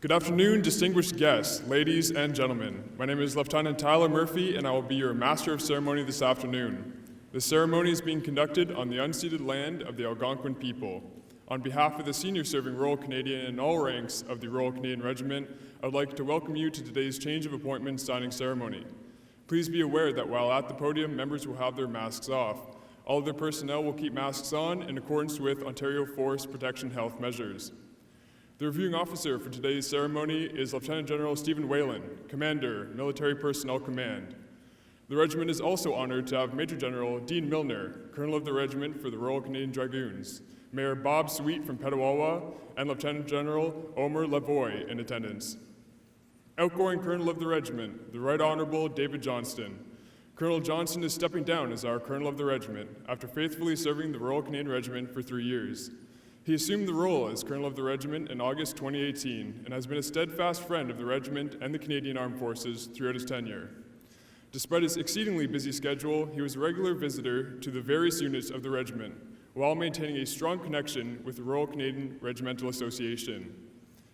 Good afternoon, distinguished guests, ladies and gentlemen. My name is Lieutenant Tyler Murphy, and I will be your Master of Ceremony this afternoon. The ceremony is being conducted on the unceded land of the Algonquin people. On behalf of the senior serving Royal Canadian and all ranks of the Royal Canadian Regiment, I would like to welcome you to today's change of appointment signing ceremony. Please be aware that while at the podium, members will have their masks off. All of their personnel will keep masks on in accordance with Ontario Forest Protection Health measures. The reviewing officer for today's ceremony is Lieutenant General Stephen Whalen, Commander, Military Personnel Command. The regiment is also honored to have Major General Dean Milner, Colonel of the Regiment for the Royal Canadian Dragoons, Mayor Bob Sweet from Petawawa, and Lieutenant General Omer Lavoie in attendance. Outgoing Colonel of the Regiment, the Right Honorable David Johnston. Colonel Johnston is stepping down as our Colonel of the Regiment after faithfully serving the Royal Canadian Regiment for 3 years. He assumed the role as Colonel of the Regiment in August 2018 and has been a steadfast friend of the Regiment and the Canadian Armed Forces throughout his tenure. Despite his exceedingly busy schedule, he was a regular visitor to the various units of the Regiment, while maintaining a strong connection with the Royal Canadian Regimental Association.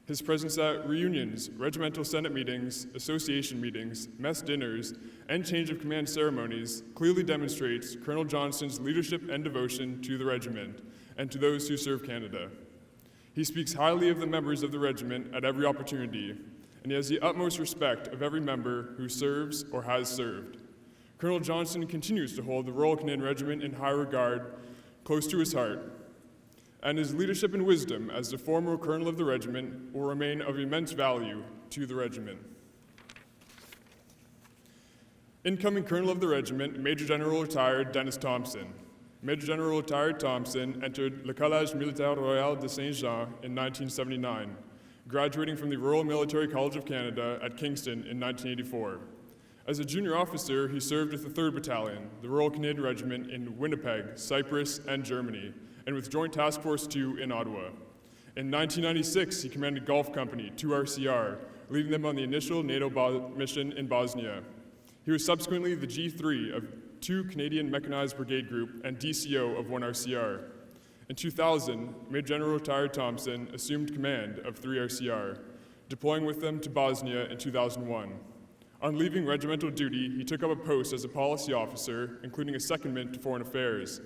His presence at reunions, regimental senate meetings, association meetings, mess dinners, and change of command ceremonies clearly demonstrates Colonel Johnston's leadership and devotion to the regiment and to those who serve Canada. He speaks highly of the members of the regiment at every opportunity, and he has the utmost respect of every member who serves or has served. Colonel Johnston continues to hold the Royal Canadian Regiment in high regard, close to his heart, and his leadership and wisdom as the former Colonel of the Regiment will remain of immense value to the regiment. Incoming Colonel of the Regiment, Major General Retired Dennis Thompson. Major General Retired Thompson entered Le Collège Militaire Royal de Saint-Jean in 1979, graduating from the Royal Military College of Canada at Kingston in 1984. As a junior officer, he served with the 3rd Battalion, the Royal Canadian Regiment in Winnipeg, Cyprus, and Germany, and with Joint Task Force 2 in Ottawa. In 1996, he commanded Golf Company 2 RCR, leading them on the initial NATO mission in Bosnia. He was subsequently the G3 of 2 Canadian Mechanized Brigade Group and DCO of 1 RCR. In 2000, Major General Retired Thompson assumed command of 3 RCR, deploying with them to Bosnia in 2001. On leaving regimental duty, he took up a post as a policy officer, including a secondment to Foreign Affairs.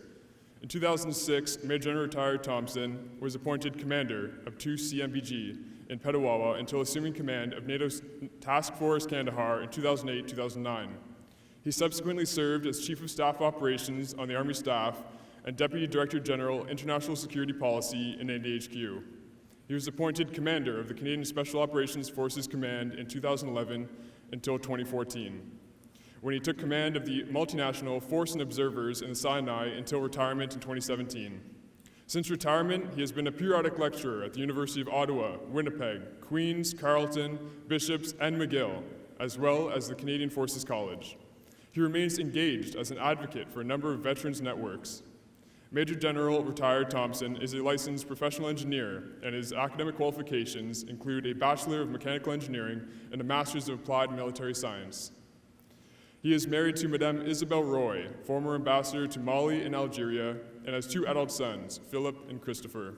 In 2006, Major General Retired Thompson was appointed commander of 2 CMBG in Petawawa until assuming command of NATO's Task Force Kandahar in 2008-2009. He subsequently served as Chief of Staff Operations on the Army Staff and Deputy Director General, International Security Policy in NDHQ. He was appointed commander of the Canadian Special Operations Forces Command in 2011 until 2014, when he took command of the multinational Force and Observers in the Sinai until retirement in 2017. Since retirement, he has been a periodic lecturer at the University of Ottawa, Winnipeg, Queen's, Carleton, Bishops, and McGill, as well as the Canadian Forces College. He remains engaged as an advocate for a number of veterans networks. Major General Retired Thompson is a licensed professional engineer, and his academic qualifications include a Bachelor of Mechanical Engineering and a Master's of Applied Military Science. He is married to Madame Isabelle Roy, former ambassador to Mali and Algeria, and has 2 adult sons, Philip and Christopher.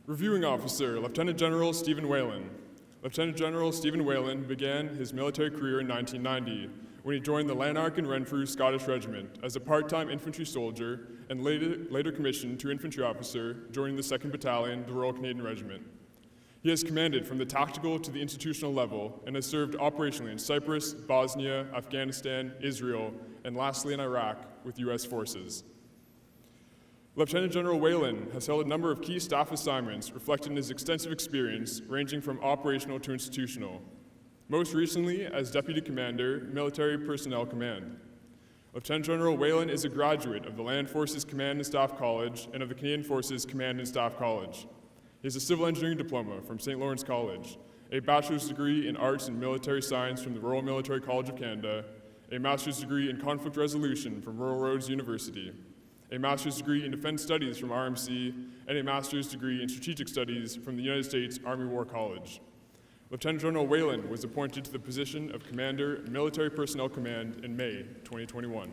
Reviewing Officer, Lieutenant General Stephen Whalen. Lieutenant General Stephen Whalen began his military career in 1990 when he joined the Lanark and Renfrew Scottish Regiment as a part-time infantry soldier and later commissioned to infantry officer, joining the 2nd Battalion, the Royal Canadian Regiment. He has commanded from the tactical to the institutional level and has served operationally in Cyprus, Bosnia, Afghanistan, Israel, and lastly in Iraq with U.S. forces. Lieutenant General Whalen has held a number of key staff assignments reflecting his extensive experience ranging from operational to institutional, most recently as Deputy Commander, Military Personnel Command. Lieutenant General Whalen is a graduate of the Land Forces Command and Staff College and of the Canadian Forces Command and Staff College. He has a civil engineering diploma from St. Lawrence College, a bachelor's degree in arts and military science from the Royal Military College of Canada, a master's degree in conflict resolution from Royal Roads University, a master's degree in defense studies from RMC, and a master's degree in strategic studies from the United States Army War College. Lieutenant General Whalen was appointed to the position of Commander, Military Personnel Command in May 2021.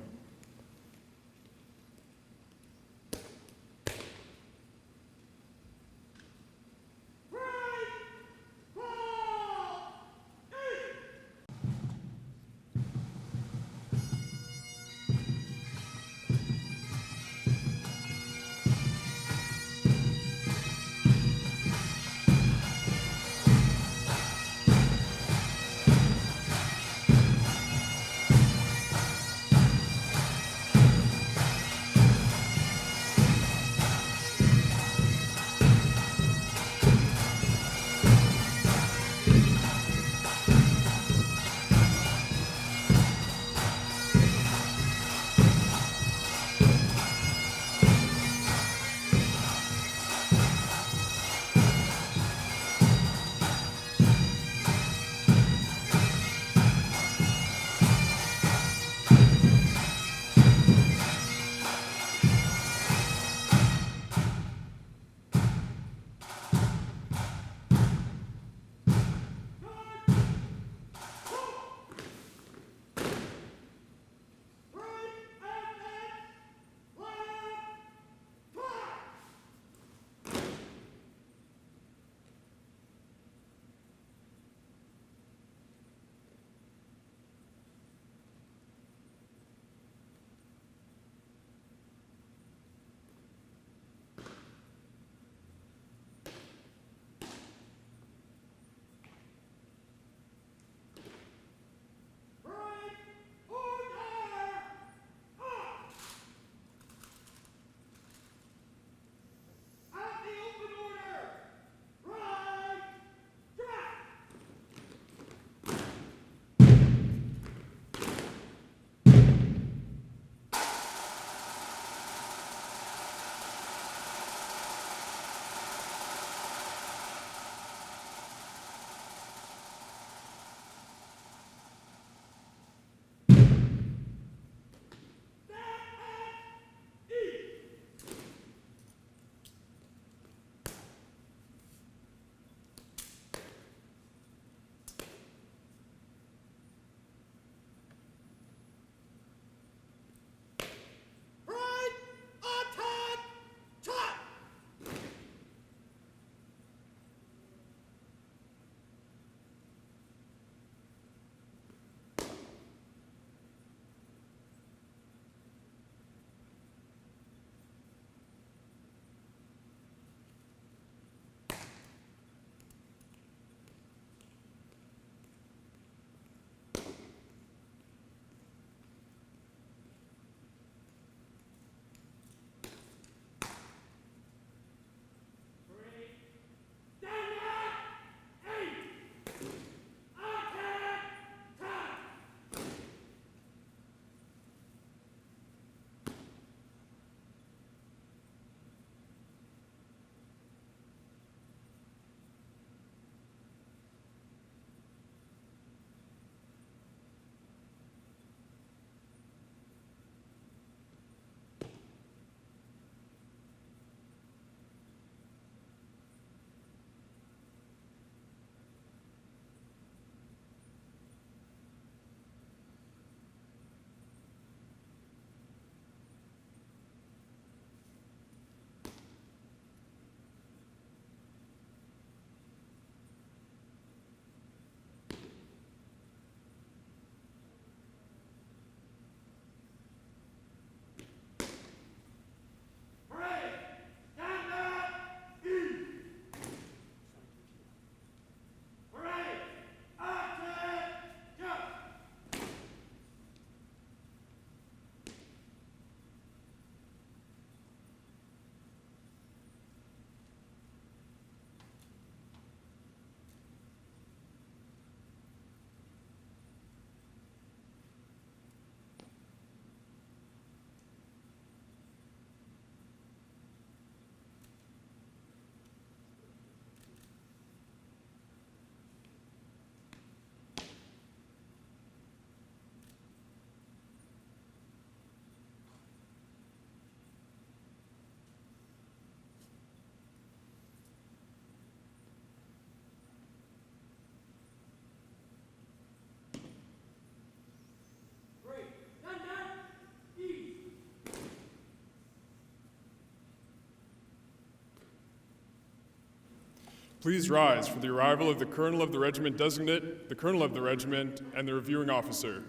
Please rise for the arrival of the Colonel of the Regiment Designate, the Colonel of the Regiment, and the reviewing officer.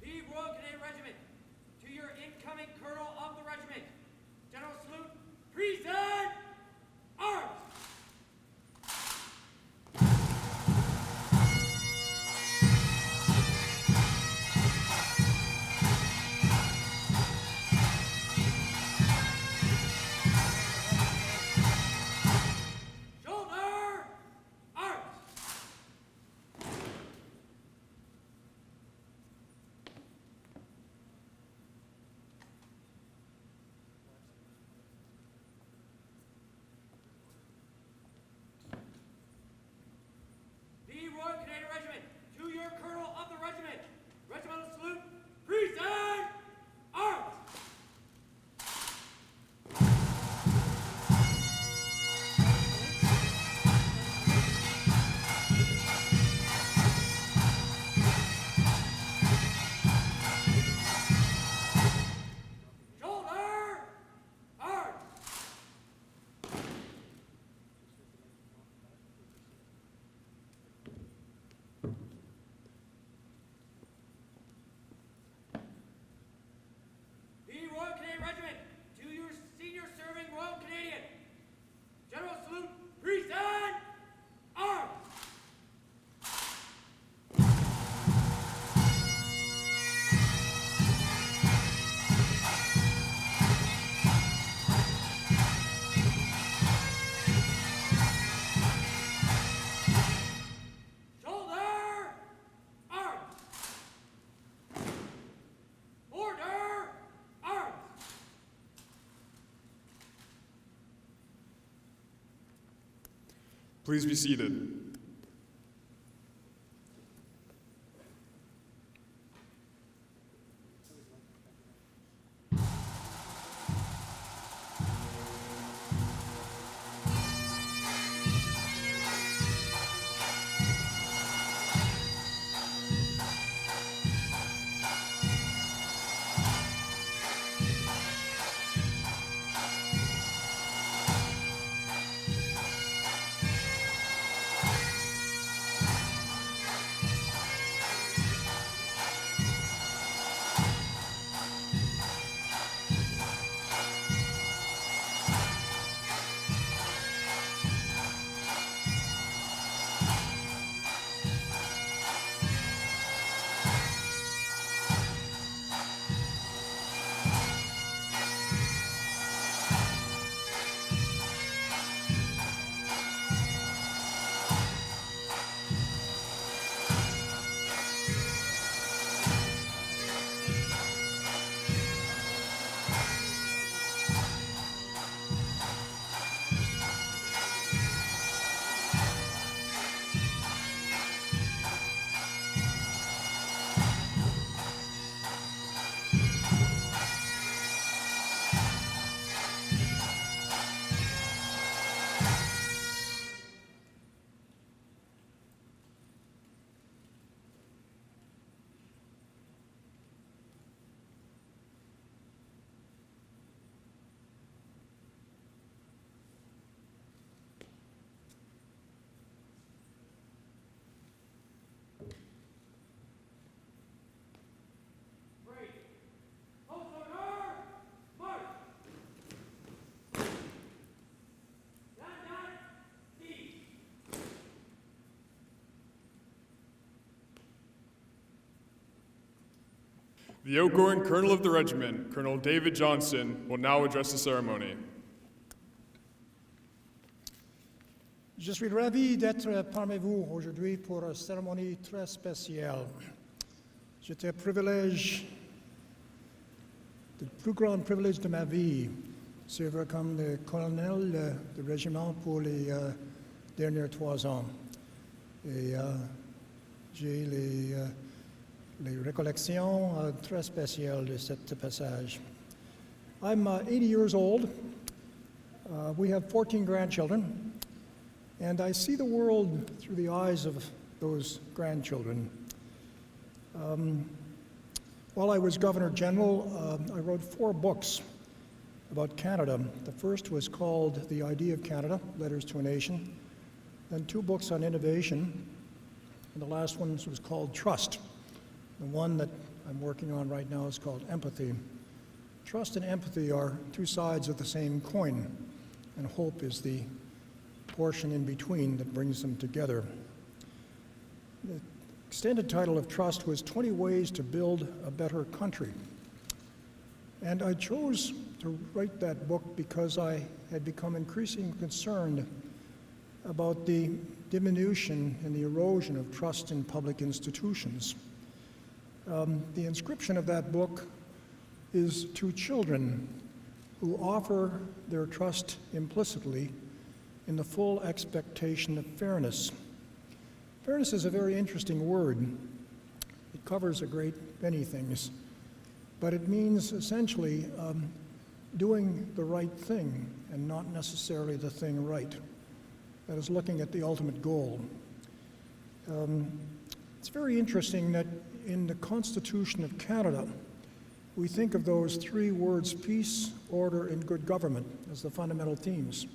The Royal Canadian Regiment, to your incoming Colonel of the Regiment, General Salute, present arms! Royal Canadian Regiment, to your Colonel of the Regiment, regimental salute, present arms! Shoulder, arms! Royal Canadian Regiment, to your senior serving Royal Canadian, General Salute, present arms! Shoulder, arms! Order, arms! Please be seated. The outgoing Colonel of the Regiment, Colonel David Johnson, will now address the ceremony. Je suis ravi d'être parmi vous aujourd'hui pour une cérémonie très spéciale. C'est un privilège, le plus grand privilège de ma vie, servir comme le colonel du régiment pour les derniers 3 ans. Et j'ai les recollections très spéciales de ce passage. I'm 80 years old. We have 14 grandchildren, and I see the world through the eyes of those grandchildren. While I was Governor General, I wrote 4 books about Canada. The first was called The Idea of Canada, Letters to a Nation, then 2 books on innovation, and the last one was called Trust. The one that I'm working on right now is called Empathy. Trust and empathy are 2 sides of the same coin, and hope is the portion in between that brings them together. The extended title of Trust was 20 Ways to Build a Better Country. And I chose to write that book because I had become increasingly concerned about the diminution and the erosion of trust in public institutions. The inscription of that book is to children who offer their trust implicitly in the full expectation of fairness. Fairness is a very interesting word. It covers a great many things, but it means essentially doing the right thing and not necessarily the thing right. That is looking at the ultimate goal. It's very interesting that in the Constitution of Canada, we think of those 3 words, peace, order, and good government, as the fundamental themes.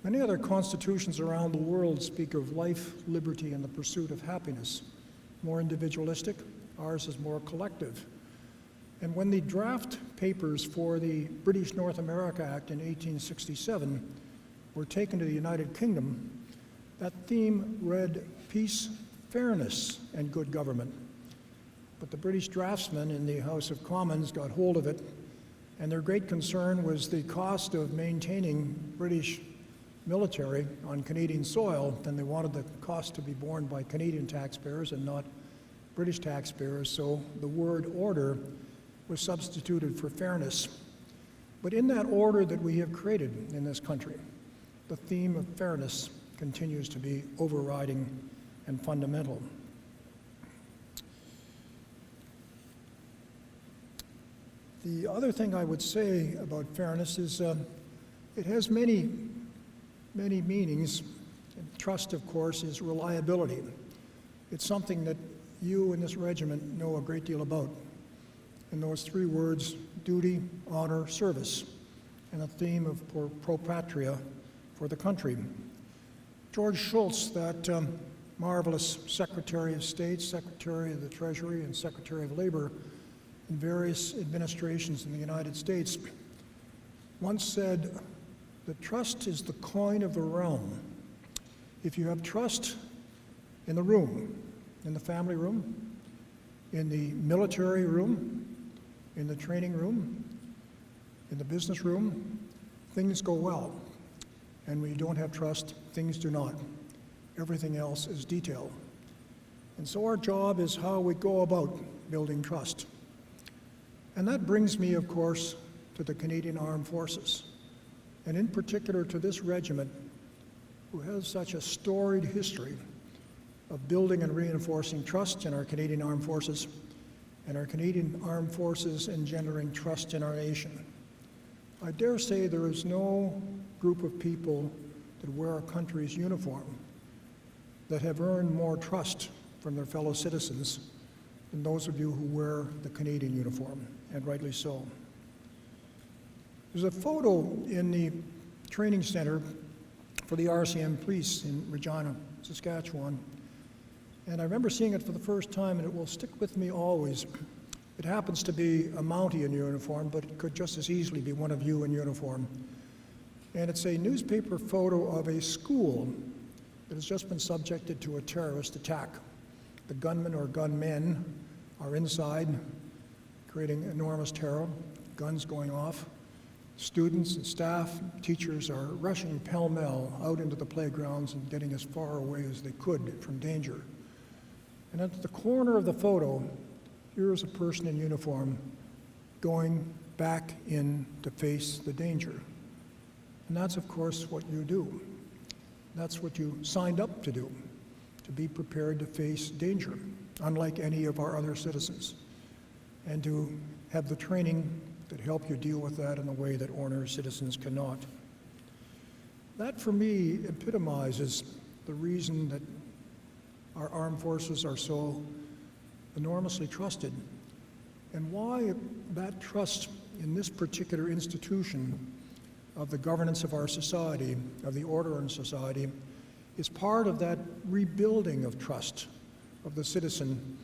Many other constitutions around the world speak of life, liberty, and the pursuit of happiness. More individualistic, ours is more collective. And when the draft papers for the British North America Act in 1867 were taken to the United Kingdom, that theme read peace, fairness, and good government. But the British draftsmen in the House of Commons got hold of it, and their great concern was the cost of maintaining British military on Canadian soil, and they wanted the cost to be borne by Canadian taxpayers and not British taxpayers, so the word order was substituted for fairness. But in that order that we have created in this country, the theme of fairness continues to be overriding and fundamental. The other thing I would say about fairness is it has many meanings. Trust, of course, is reliability. It's something that you in this regiment know a great deal about. And those 3 words, duty, honor, service, and a theme of pro patria, for the country. George Shultz, that marvelous Secretary of State, Secretary of the Treasury, and Secretary of Labor in various administrations in the United States, once said that trust is the coin of the realm. If you have trust in the room, in the family room, in the military room, in the training room, in the business room, things go well. And when you don't have trust, things do not. Everything else is detail. And so our job is how we go about building trust. And that brings me, of course, to the Canadian Armed Forces, and in particular to this regiment, who has such a storied history of building and reinforcing trust in our Canadian Armed Forces, and our Canadian Armed Forces engendering trust in our nation. I dare say there is no group of people that wear our country's uniform that have earned more trust from their fellow citizens than those of you who wear the Canadian uniform, and rightly so. There's a photo in the training center for the RCM police in Regina, Saskatchewan, and I remember seeing it for the first time, and it will stick with me always. It happens to be a Mountie in uniform, but it could just as easily be one of you in uniform. And it's a newspaper photo of a school that has just been subjected to a terrorist attack. The gunman or gunmen are inside, creating enormous terror, guns going off. Students and staff, teachers are rushing pell-mell out into the playgrounds and getting as far away as they could from danger. And at the corner of the photo, here is a person in uniform going back in to face the danger. And that's, of course, what you do. That's what you signed up to do, to be prepared to face danger, unlike any of our other citizens, and to have the training that help you deal with that in a way that ordinary citizens cannot. That, for me, epitomizes the reason that our armed forces are so enormously trusted, and why that trust in this particular institution of the governance of our society, of the order in society, is part of that rebuilding of trust of the citizen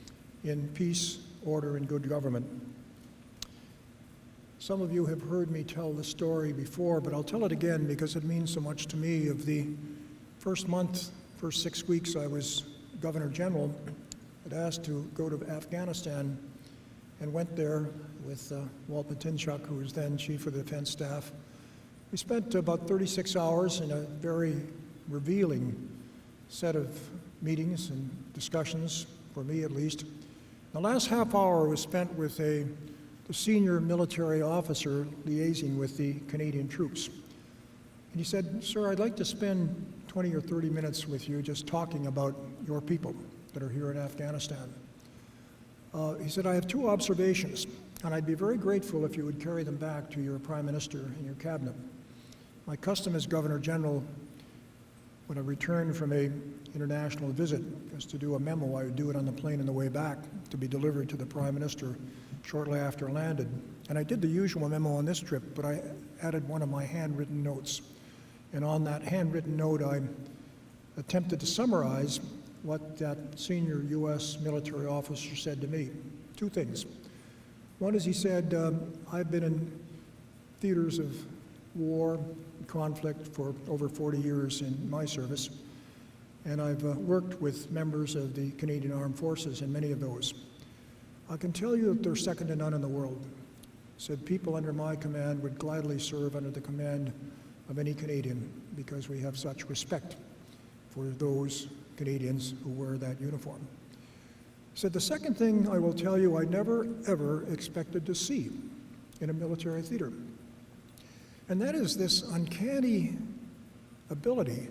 in peace, order, and good government. Some of you have heard me tell the story before, but I'll tell it again because it means so much to me. Of the first 6 weeks I was Governor General, I'd asked to go to Afghanistan and went there with Walt Matinchuk, who was then Chief of the Defense Staff. We spent about 36 hours in a very revealing set of meetings and discussions, for me at least. The last half hour was spent with the senior military officer liaising with the Canadian troops. And he said, "Sir, I'd like to spend 20 or 30 minutes with you just talking about your people that are here in Afghanistan." He said, "I have two observations, and I'd be very grateful if you would carry them back to your Prime Minister and your Cabinet. My custom as Governor General, when I returned from an international visit, was to do a memo. I would do it on the plane on the way back to be delivered to the Prime Minister shortly after I landed. And I did the usual memo on this trip, but I added one of my handwritten notes. And on that handwritten note, I attempted to summarize what that senior U.S. military officer said to me. Two things. One is he said, I've been in theaters of war, conflict for over 40 years in my service, and I've worked with members of the Canadian Armed Forces in many of those. I can tell you that they're second to none in the world. Said people under my command would gladly serve under the command of any Canadian because we have such respect for those Canadians who wear that uniform. Said the second thing I will tell you I never ever expected to see in a military theater. And that is this uncanny ability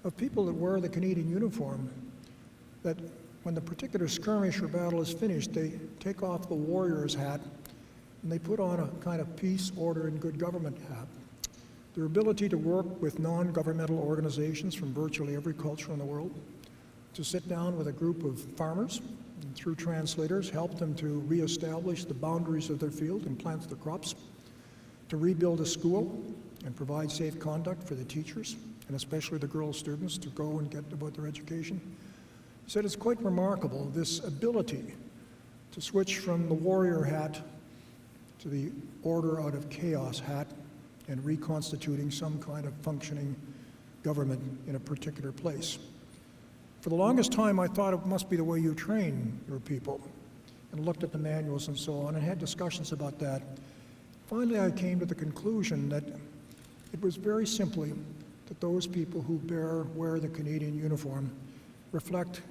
of people that wear the Canadian uniform, that when the particular skirmish or battle is finished, they take off the warrior's hat and they put on a kind of peace, order, and good government hat. Their ability to work with non-governmental organizations from virtually every culture in the world, to sit down with a group of farmers and through translators help them to reestablish the boundaries of their field and plant their crops, to rebuild a school and provide safe conduct for the teachers, and especially the girl students to go and get about their education. He said it's quite remarkable, this ability to switch from the warrior hat to the order out of chaos hat and reconstituting some kind of functioning government in a particular place. For the longest time, I thought it must be the way you train your people, and looked at the manuals and so on, and had discussions about that. Finally, I came to the conclusion that it was very simply that those people who wear the Canadian uniform reflect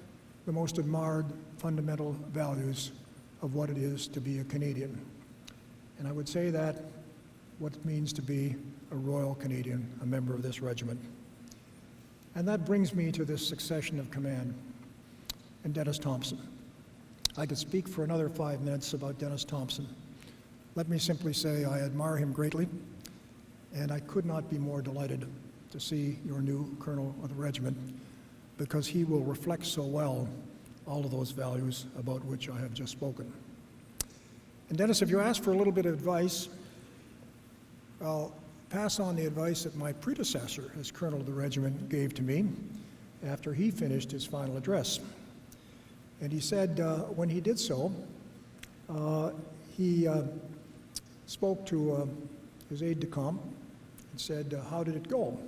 the most admired fundamental values of what it is to be a Canadian. And I would say that what it means to be a Royal Canadian, a member of this regiment. And that brings me to this succession of command and Dennis Thompson. I could speak for another 5 minutes about Dennis Thompson. Let me simply say I admire him greatly, and I could not be more delighted to see your new colonel of the regiment, because he will reflect so well all of those values about which I have just spoken. And Dennis, if you ask for a little bit of advice, I'll pass on the advice that my predecessor as colonel of the regiment gave to me after he finished his final address. And he said when he did so, he spoke to his aide-de-camp and said, how did it go?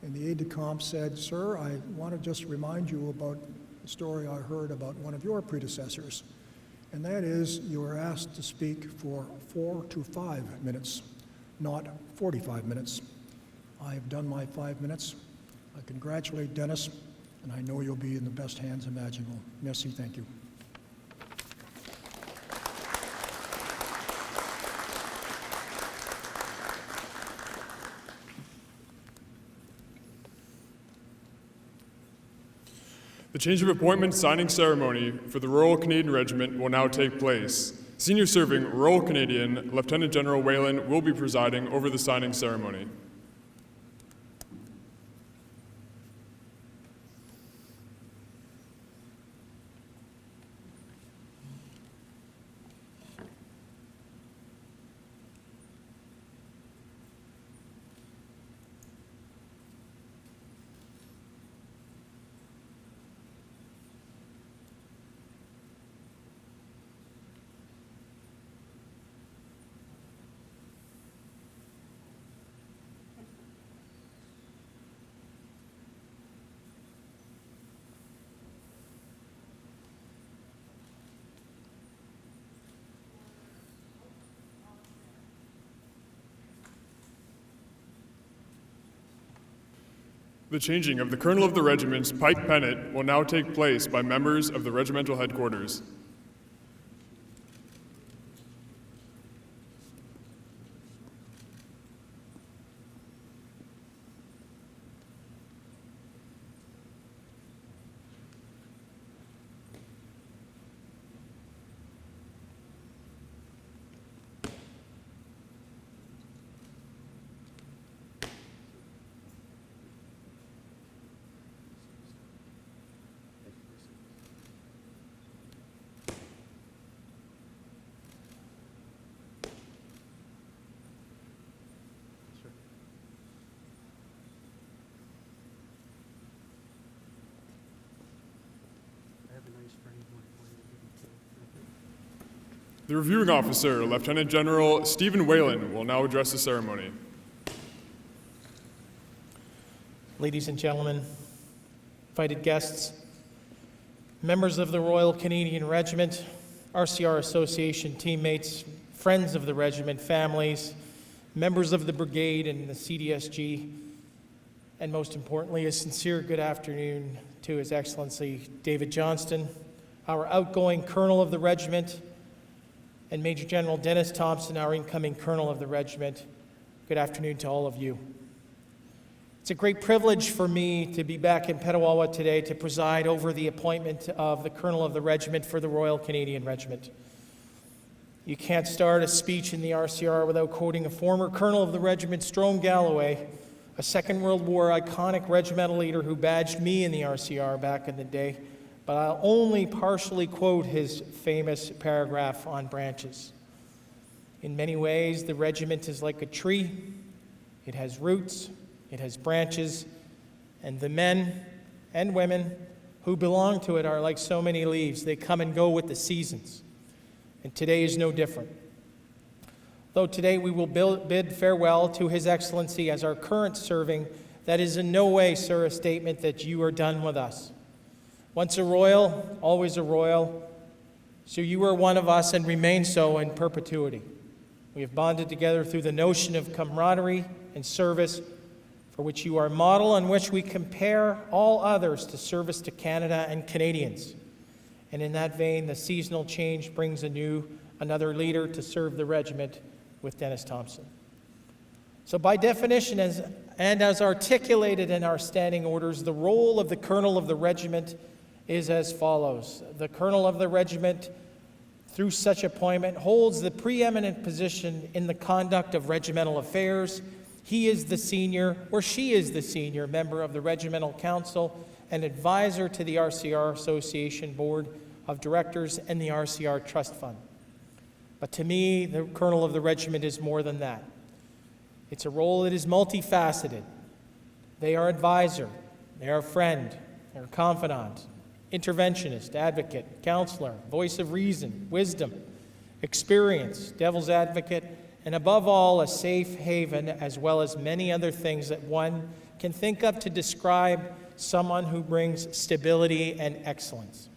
And the aide-de-camp said, sir, I want to just remind you about the story I heard about one of your predecessors. And that is, you were asked to speak for 4 to 5 minutes, not 45 minutes. I have done my 5 minutes. I congratulate Dennis, and I know you'll be in the best hands imaginable. Merci, thank you. The change of appointment signing ceremony for the Royal Canadian Regiment will now take place. Senior Serving Royal Canadian Lieutenant General Whalen will be presiding over the signing ceremony. The changing of the Colonel of the Regiment's pipe pennant will now take place by members of the regimental headquarters. The reviewing officer, Lieutenant General Stephen Whalen, will now address the ceremony. Ladies and gentlemen, invited guests, members of the Royal Canadian Regiment, RCR Association teammates, friends of the regiment, families, members of the brigade and the CDSG, and most importantly, a sincere good afternoon to His Excellency David Johnston, our outgoing Colonel of the Regiment, and Major General Dennis Thompson, our incoming Colonel of the Regiment. Good afternoon to all of you. It's a great privilege for me to be back in Petawawa today to preside over the appointment of the Colonel of the Regiment for the Royal Canadian Regiment. You can't start a speech in the RCR without quoting a former Colonel of the Regiment, Strome Galloway, a Second World War iconic regimental leader who badged me in the RCR back in the day, but I'll only partially quote his famous paragraph on branches. In many ways, the regiment is like a tree. It has roots, it has branches, and the men and women who belong to it are like so many leaves. They come and go with the seasons, and today is no different. Though today we will bid farewell to His Excellency as our current serving, that is in no way, sir, a statement that you are done with us. Once a royal, always a royal, so you are one of us and remain so in perpetuity. We have bonded together through the notion of camaraderie and service, for which you are a model on which we compare all others to service to Canada and Canadians. And in that vein, the seasonal change brings another leader to serve the regiment with Dennis Thompson. So by definition, as articulated in our standing orders, the role of the Colonel of the Regiment is as follows. The Colonel of the Regiment, through such appointment, holds the preeminent position in the conduct of regimental affairs. He is the senior, or she is the senior member of the Regimental Council and advisor to the RCR Association Board of Directors and the RCR Trust Fund. But to me, the Colonel of the Regiment is more than that. It's a role that is multifaceted. They are advisor, they are friend, they are confidant, interventionist, advocate, counselor, voice of reason, wisdom, experience, devil's advocate, and above all, a safe haven, as well as many other things that one can think of to describe someone who brings stability and excellence.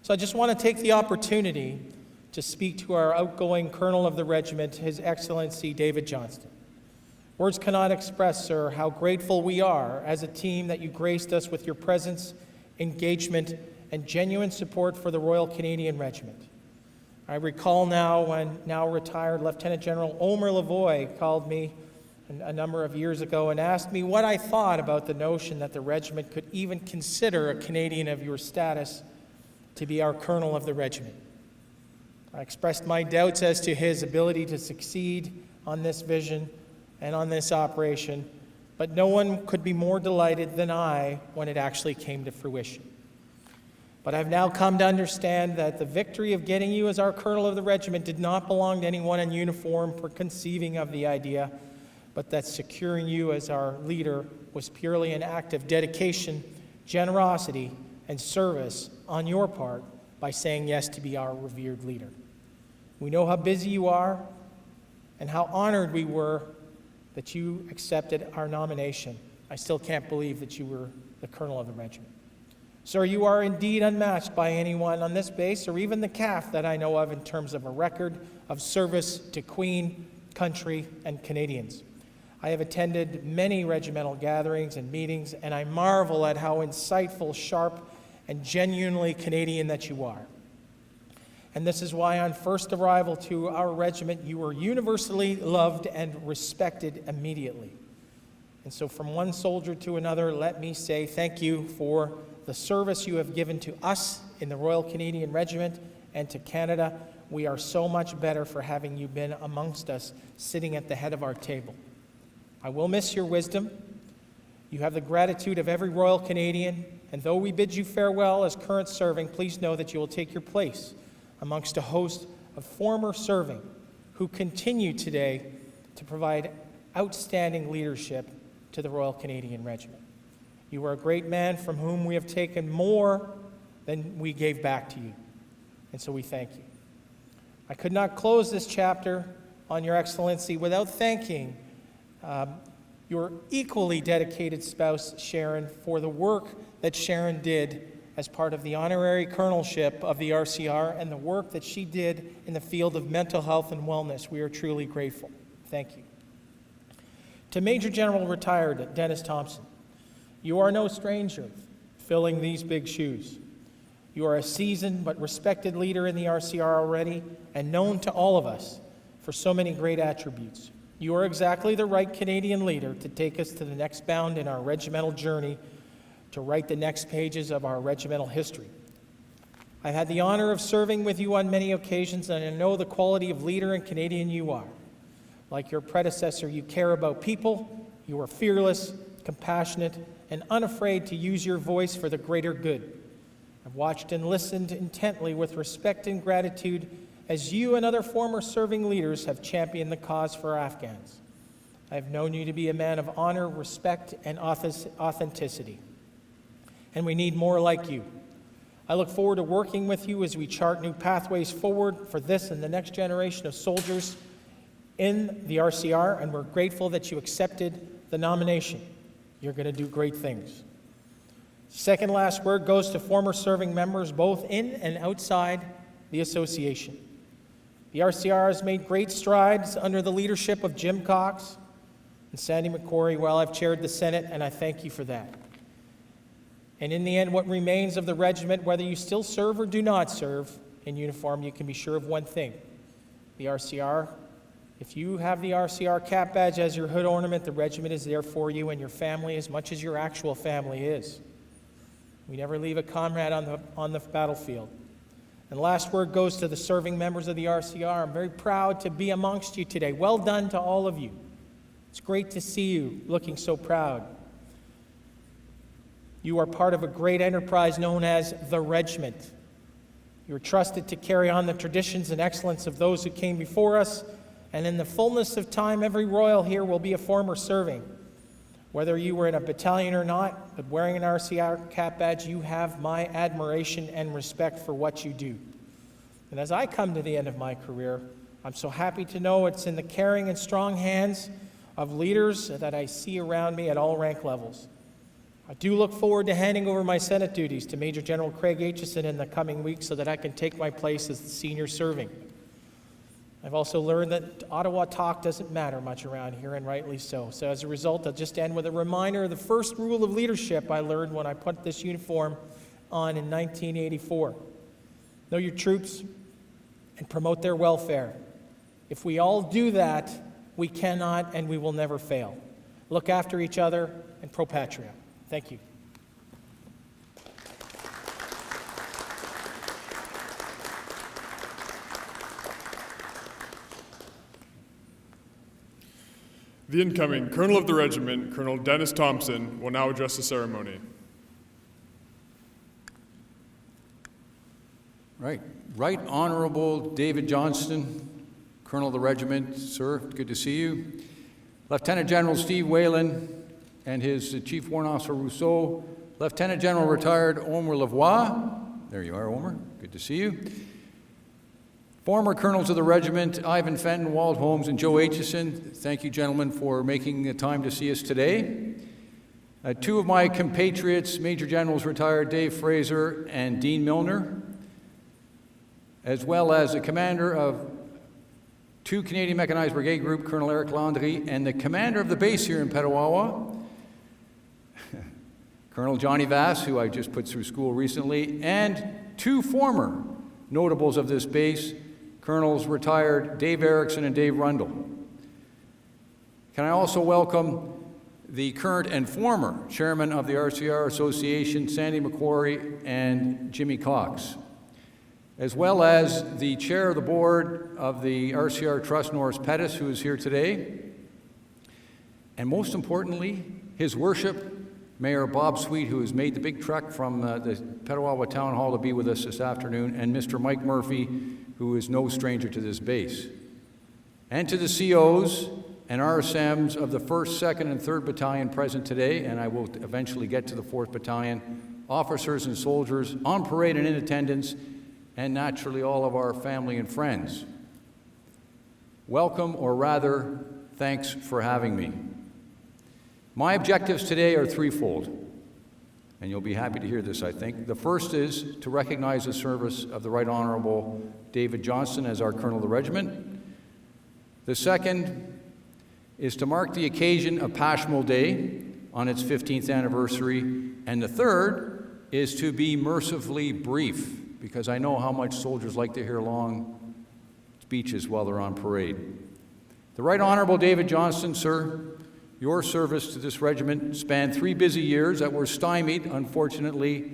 So I just want to take the opportunity to speak to our outgoing Colonel of the Regiment, His Excellency David Johnston. Words cannot express, sir, how grateful we are as a team that you graced us with your presence, engagement, and genuine support for the Royal Canadian Regiment. I recall now when now retired Lieutenant General Omer Lavoie called me a number of years ago and asked me what I thought about the notion that the regiment could even consider a Canadian of your status to be our Colonel of the Regiment. I expressed my doubts as to his ability to succeed on this vision and on this operation, but no one could be more delighted than I when it actually came to fruition. But I've now come to understand that the victory of getting you as our Colonel of the Regiment did not belong to anyone in uniform for conceiving of the idea, but that securing you as our leader was purely an act of dedication, generosity, and service on your part by saying yes to be our revered leader. We know how busy you are and how honored we were that you accepted our nomination. I still can't believe that you were the Colonel of the Regiment. Sir, you are indeed unmatched by anyone on this base or even the CAF that I know of in terms of a record of service to Queen, country, and Canadians. I have attended many regimental gatherings and meetings, and I marvel at how insightful, sharp, and genuinely Canadian that you are. And this is why on first arrival to our regiment, you were universally loved and respected immediately. And so from one soldier to another, let me say thank you for the service you have given to us in the Royal Canadian Regiment and to Canada. We are so much better for having you been amongst us, sitting at the head of our table. I will miss your wisdom. You have the gratitude of every Royal Canadian, and though we bid you farewell as current serving, please know that you will take your place amongst a host of former serving who continue today to provide outstanding leadership to the Royal Canadian Regiment. You are a great man from whom we have taken more than we gave back to you, and so we thank you. I could not close this chapter on Your Excellency without thanking your equally dedicated spouse, Sharon, for the work that Sharon did as part of the honorary colonelship of the RCR and the work that she did in the field of mental health and wellness. We are truly grateful. Thank you. To Major General Retired Dennis Thompson, you are no stranger filling these big shoes. You are a seasoned but respected leader in the RCR already and known to all of us for so many great attributes. You are exactly the right Canadian leader to take us to the next bound in our regimental journey, to write the next pages of our regimental history. I've had the honor of serving with you on many occasions, and I know the quality of leader and Canadian you are. Like your predecessor, you care about people, you are fearless, compassionate, and unafraid to use your voice for the greater good. I've watched and listened intently with respect and gratitude as you and other former serving leaders have championed the cause for Afghans. I have known you to be a man of honor, respect, and authenticity. And we need more like you. I look forward to working with you as we chart new pathways forward for this and the next generation of soldiers in the RCR, and we're grateful that you accepted the nomination. You're going to do great things. Second last word goes to former serving members both in and outside the association. The RCR has made great strides under the leadership of Jim Cox and Sandy McCory while I've chaired the Senate, and I thank you for that. And in the end, what remains of the regiment, whether you still serve or do not serve in uniform, you can be sure of one thing. The RCR, if you have the RCR cap badge as your hood ornament, the regiment is there for you and your family as much as your actual family is. We never leave a comrade on the battlefield. And last word goes to the serving members of the RCR. I'm very proud to be amongst you today. Well done to all of you. It's great to see you looking so proud. You are part of a great enterprise known as the Regiment. You're trusted to carry on the traditions and excellence of those who came before us, and in the fullness of time, every Royal here will be a former serving. Whether you were in a battalion or not, but wearing an RCR cap badge, you have my admiration and respect for what you do. And as I come to the end of my career, I'm so happy to know it's in the caring and strong hands of leaders that I see around me at all rank levels. I do look forward to handing over my Senate duties to Major General Craig Aitchison in the coming weeks so that I can take my place as the senior serving. I've also learned that Ottawa talk doesn't matter much around here, and rightly so. So as a result, I'll just end with a reminder of the first rule of leadership I learned when I put this uniform on in 1984. Know your troops and promote their welfare. If we all do that, we cannot and we will never fail. Look after each other and pro patria. Thank you. The incoming Colonel of the Regiment, Colonel Dennis Thompson, will now address the ceremony. Right Honorable David Johnston, Colonel of the Regiment, sir, good to see you. Lieutenant General Steve Whalen and his Chief Warrant Officer Rousseau, Lieutenant General Retired Omer Lavoie, there you are, Omer, good to see you. Former Colonels of the Regiment, Ivan Fenton, Walt Holmes, and Joe Aitchison, thank you, gentlemen, for making the time to see us today. Two of my compatriots, Major Generals Retired Dave Fraser and Dean Milner, as well as the Commander of 2 Canadian Mechanized Brigade Group, Colonel Eric Landry, and the commander of the base here in Petawawa, Colonel Johnny Vass, who I just put through school recently, and 2 former notables of this base, Colonels retired Dave Erickson and Dave Rundle. Can I also welcome the current and former chairman of the RCR Association, Sandy McQuarrie and Jimmy Cox, as well as the chair of the board of the RCR Trust, Norris Pettis, who is here today, and most importantly, His Worship, Mayor Bob Sweet, who has made the big trek from the Petawawa Town Hall to be with us this afternoon, and Mr. Mike Murphy, who is no stranger to this base, and to the COs and RSMs of the 1st, 2nd, and 3rd Battalion present today, and I will eventually get to the 4th Battalion, officers and soldiers on parade and in attendance, and naturally all of our family and friends. Welcome, or rather, thanks for having me. My objectives today are threefold, and you'll be happy to hear this, I think. The first is to recognize the service of the Right Honorable David Johnston as our Colonel of the Regiment. The second is to mark the occasion of Pashmul Day on its 15th anniversary. And the third is to be mercifully brief, because I know how much soldiers like to hear long speeches while they're on parade. The Right Honorable David Johnston, sir, your service to this regiment spanned 3 busy years that were stymied, unfortunately,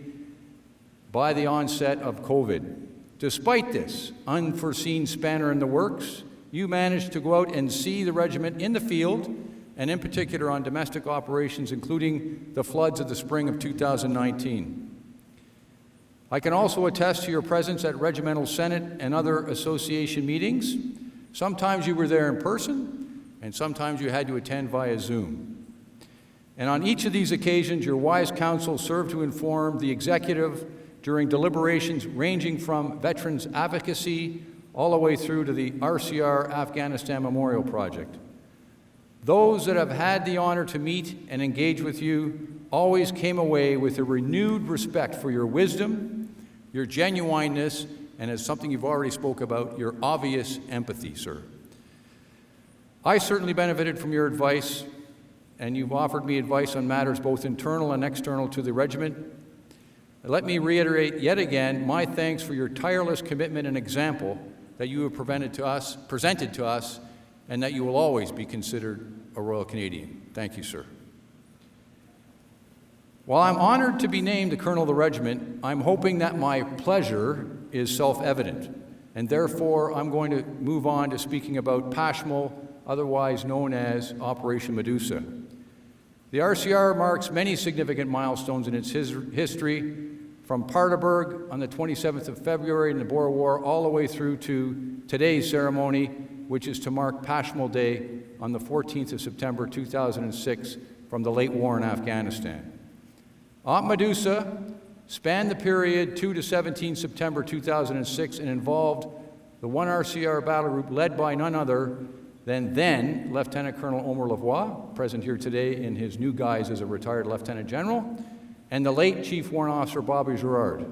by the onset of COVID. Despite this unforeseen spanner in the works, you managed to go out and see the regiment in the field, and in particular on domestic operations, including the floods of the spring of 2019. I can also attest to your presence at Regimental Senate and other association meetings. Sometimes you were there in person, and sometimes you had to attend via Zoom. And on each of these occasions, your wise counsel served to inform the executive during deliberations ranging from veterans advocacy all the way through to the RCR Afghanistan Memorial Project. Those that have had the honor to meet and engage with you always came away with a renewed respect for your wisdom, your genuineness, and as something you've already spoke about, your obvious empathy, sir. I certainly benefited from your advice, and you've offered me advice on matters both internal and external to the regiment. Let me reiterate yet again my thanks for your tireless commitment and example that you have presented to us, and that you will always be considered a Royal Canadian. Thank you, sir. While I'm honored to be named the Colonel of the Regiment, I'm hoping that my pleasure is self-evident, and therefore I'm going to move on to speaking about Pashmul, otherwise known as Operation Medusa. The RCR marks many significant milestones in its history, from Paardeberg on the 27th of February in the Boer War all the way through to today's ceremony, which is to mark Pashmul Day on the 14th of September 2006 from the late war in Afghanistan. Op Medusa spanned the period 2 to 17 September 2006 and involved the 1 RCR battle group led by none other than then Lieutenant Colonel Omer Lavoie, present here today in his new guise as a retired Lieutenant General, and the late Chief Warrant Officer Bobby Girard.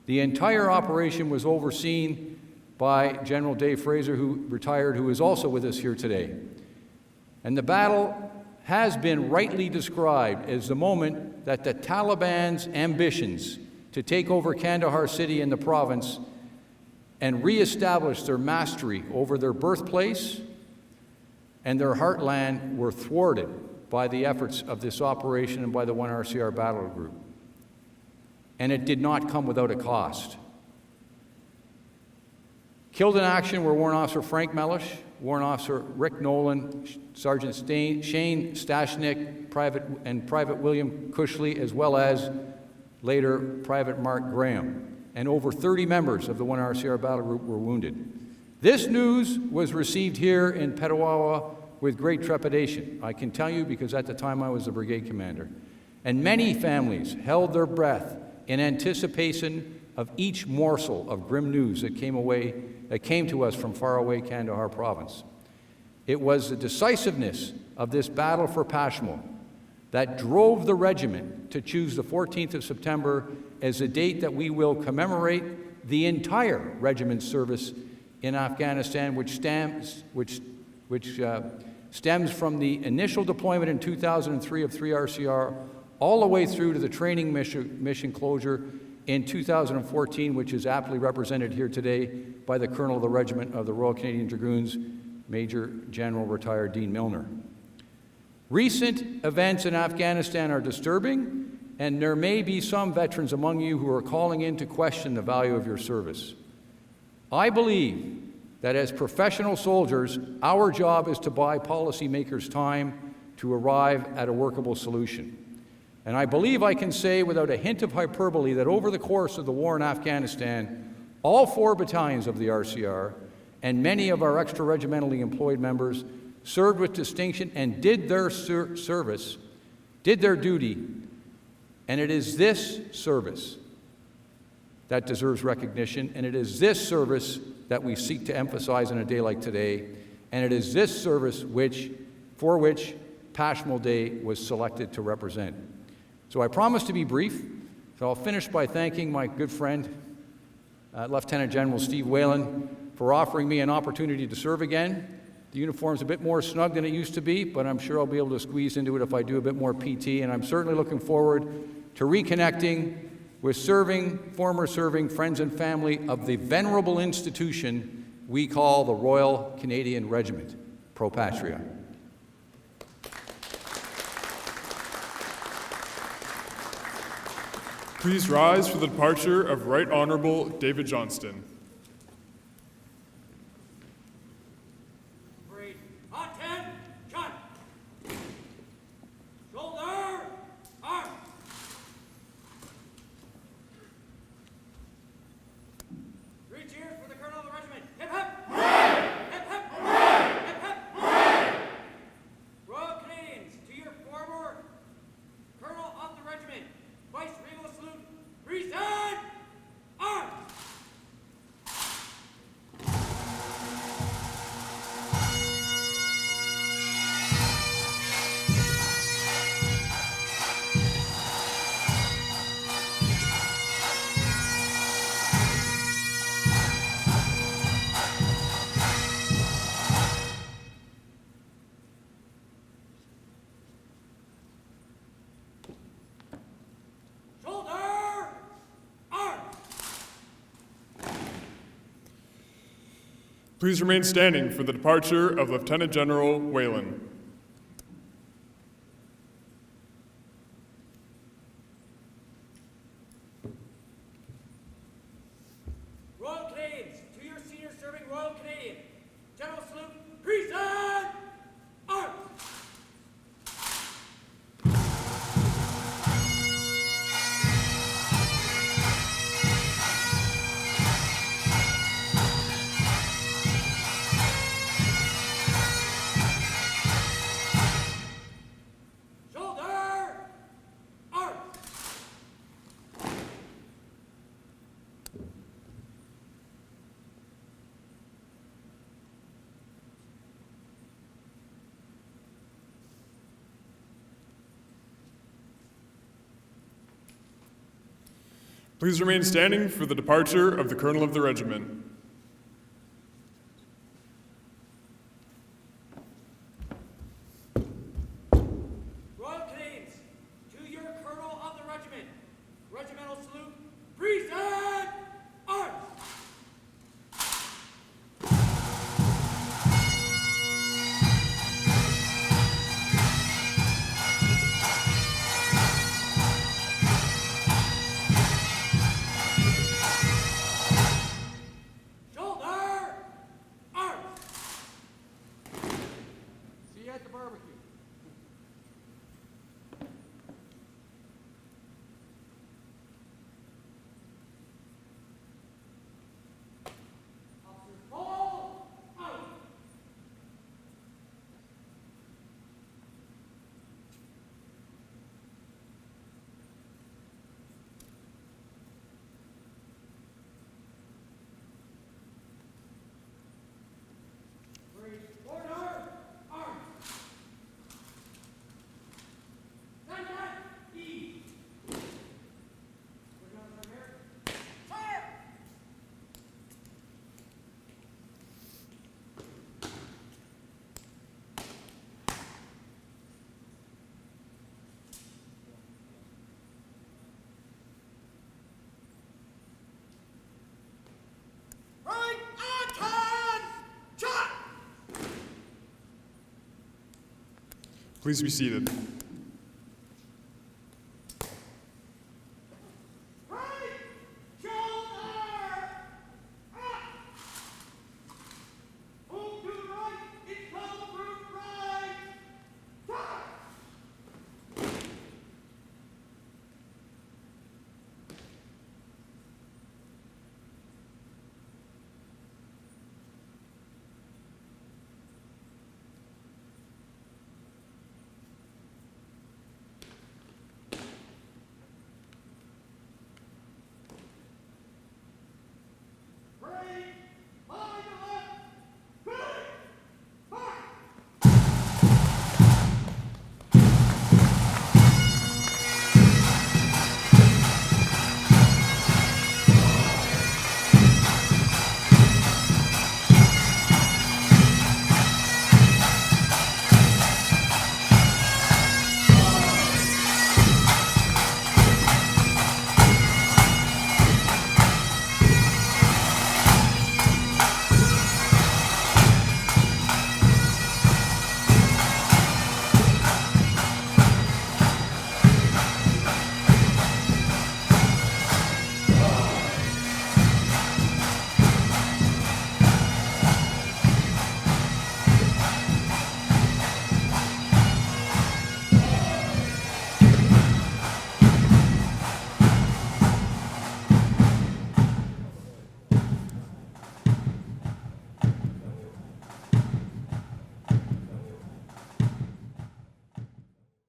The entire operation was overseen by General Dave Fraser, who retired, who is also with us here today. And the battle has been rightly described as the moment that the Taliban's ambitions to take over Kandahar city and the province and reestablish their mastery over their birthplace and their heartland were thwarted by the efforts of this operation and by the 1 RCR battle group. And it did not come without a cost. Killed in action were Warrant Officer Frank Mellish, Warrant Officer Rick Nolan, Sergeant Shane Stashnik, Private William Cushley, as well as later Private Mark Graham. And over 30 members of the 1 RCR battle group were wounded. This news was received here in Petawawa with great trepidation. I can tell you because at the time I was the brigade commander. And many families held their breath in anticipation of each morsel of grim news that came to us from faraway Kandahar province. It was the decisiveness of this battle for Pashmul that drove the regiment to choose the 14th of September as the date that we will commemorate the entire regiment's service in Afghanistan, which stems from the initial deployment in 2003 of 3 RCR all the way through to the training mission closure in 2014, which is aptly represented here today by the Colonel of the Regiment of the Royal Canadian Dragoons, Major General retired Dean Milner. Recent events in Afghanistan are disturbing, and there may be some veterans among you who are calling in to question the value of your service. I believe that as professional soldiers, our job is to buy policymakers time to arrive at a workable solution. And I believe I can say without a hint of hyperbole that over the course of the war in Afghanistan, all 4 battalions of the RCR and many of our extra-regimentally employed members served with distinction and did their service, did their duty, and it is this service that deserves recognition, and it is this service that we seek to emphasize on a day like today, and it is this service for which Pashmal Day was selected to represent. So I promise to be brief, so I'll finish by thanking my good friend, Lieutenant General Steve Whalen, for offering me an opportunity to serve again. The uniform's a bit more snug than it used to be, but I'm sure I'll be able to squeeze into it if I do a bit more PT, and I'm certainly looking forward to reconnecting with former serving friends and family of the venerable institution we call the Royal Canadian Regiment. Pro Patria. Please rise for the departure of Right Honorable David Johnston. Parade. Hot 10, shot. Shoulder, arm. 3 cheers for the Colonel of the Regiment. Hip hip. Hooray! Hip hip. Hooray! Hip hip. Hooray! Royal Canadians, to your former Colonel of the Regiment, Vice Regal salute. Present arms. Shoulder, arm. Please remain standing for the departure of Lieutenant General Whalen. Royal Canadians, to your senior serving Royal Canadian, General salute. Present arms. Shoulder, arms. Please remain standing for the departure of the Colonel of the Regiment. Royal Canadians, to your Colonel of the Regiment, regimental salute. Present arms. Shoulder, arms. See you at the barbecue. Roll out. Order, arms. Please be seated.